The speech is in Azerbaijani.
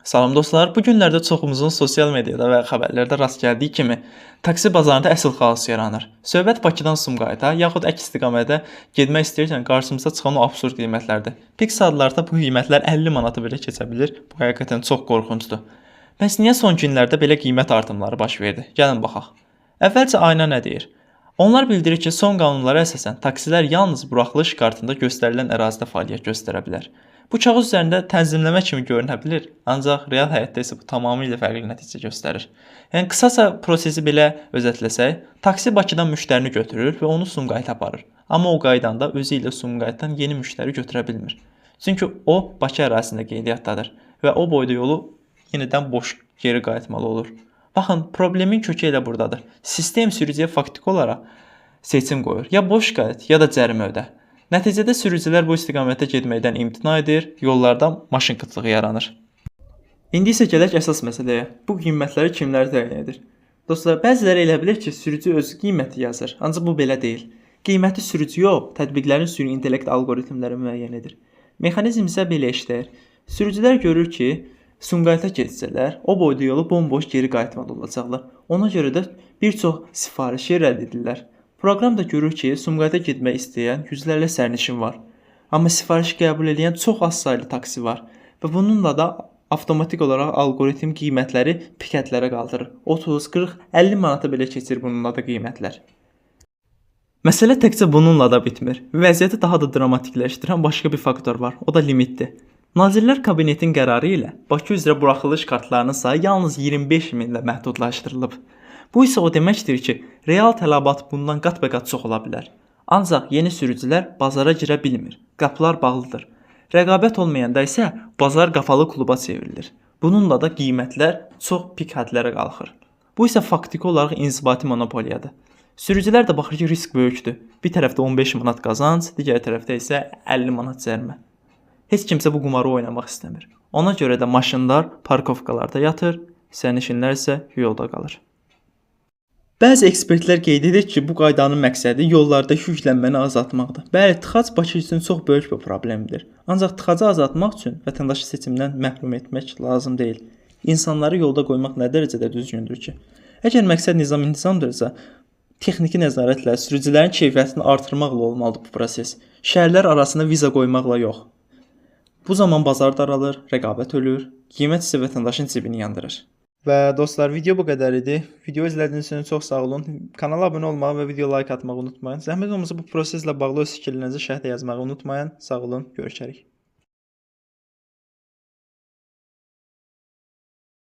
Salam dostlar, bu günlərdə çoxumuzun sosial mediada və xəbərlərdə rast gəldiyi kimi taksi bazarında əsl xaos yaranır. Söhbət Bakıdan Sumqayıta yaxud əks istiqamətə getmək istəyirkən qarşımıza çıxan o absurd qiymətlərdir. Pik saatlarda bu qiymətlər 50 manatı belə keçə bilir. Bu həqiqətən çox qorxuncdur. Bəs niyə son günlərdə belə qiymət artımları baş verdi? Gəlin baxaq. Əvvəlcə ayna nə deyir? Onlar bildirir ki, son qanunlara əsasən taksilər yalnız buraxılış kartında göstərilən ərazidə fəaliyyət göstərə bilər. Bu kağız üzərində tənzimləmə kimi görünə bilər, ancaq real həyatda isə bu tamamilə fərqli nəticə göstərir. Yəni qısaca prosesi belə özətləsək, taksi Bakıdan müştərini götürür və onu Sumqayıta aparır. Amma o qaydanda özü ilə Sumqayıtdan yeni müştəri götürə bilmir. Çünki o Bakı ərazisində qeydiyyatdadır və o boyda yolu yenidən boş geri qayıtmalı olur. Baxın, problemin kökü elə buradadır. Sistem sürücüyə faktiki olaraq seçim qoyur. Ya boş qayıt, ya da cərimə ödə. Nəticədə sürücülər bu istiqamətə getməkdən imtina edir, yollarda maşın qıtlığı yaranır. İndi isə gələk əsas məsələyə. Bu qiymətləri kimlər təyin edir? Dostlar, bəziləri elə bilir ki, sürücü öz qiyməti yazır, ancaq bu belə deyil. Qiyməti sürücü yox, tətbiqlərin süni intellekt alqoritmləri müəyyən edir. Mexanizm isə belə işləyir. Sürücülər görür ki, Sumqayıta getsələr, o boyda yolu bomboş geri qayıtmalı olacaqlar. Ona görə də bir çox sifarişi rədd edirlər. Proqram da görür ki, Sumqayıta getmək istəyən yüzlərlə sərnişin var. Amma sifariş qəbul edən çox az saylı taksi var və bununla da avtomatik olaraq alqoritm qiymətləri pikətlərə qaldırır. 30, 40, 50 manata belə keçir bununla da qiymətlər. Məsələ təkcə bununla da bitmir. Vəziyyəti daha da dramatikləşdirən başqa bir faktor var. O da limitdir. Nazirlər Kabinetin qərarı ilə Bakı üzrə buraxılış kartlarının sayı yalnız 25 minlə məhdudlaşdırılıb. Bu isə o deməkdir ki, real tələbat bundan qat-bə-qat çox ola bilər. Ancaq yeni sürücülər bazara girə bilmir. Qapılar bağlıdır. Rəqabət olmayanda isə bazar qapalı kluba çevrilir. Bununla da qiymətlər çox pik hədlərə qalxır. Bu isə faktiki olaraq inzibati monopoliyadır. Sürücülər də baxır ki, risk böyükdür. Bir tərəfdə 15 manat qazanc, digər tərəfdə isə 50 manat cərimə. Heç kimsə bu qumarı oynamaq istəmir. Ona görə də maşınlar parkovkalarda yatır, sərnişinlər isə yolda qalır. Bəzi ekspertlər qeyd edir ki, bu qaydanın məqsədi yollarda yüklənməni azaltmaqdır. Bəli, tıxac Bakı üçün çox böyük bir problemdir. Ancaq tıxacı azaltmaq üçün vətəndaşı seçimdən məhrum etmək lazım deyil. İnsanları yolda qoymaq nə dərəcədə düzgündür ki? Əgər məqsəd nizam-intizamdırsa, texniki nəzarətlə sürücülərin keyfiyyətini artırmaqla olmalıdır bu proses. Şəhərlər arasında viza qoymaqla yox. Bu zaman bazar daralır, rəqabət ölür, qiymət isə vətəndaşın cibini yandırır. Və dostlar, video bu qədər idi. Video izlədiyiniz üçün çox sağ olun. Kanala abunə olmağı və video like atmağı unutmayın. Zəhmət olmasa bu proseslə bağlı öz fikirlərinizi şərhdə yazmağı unutmayın. Sağ olun, görüşərik.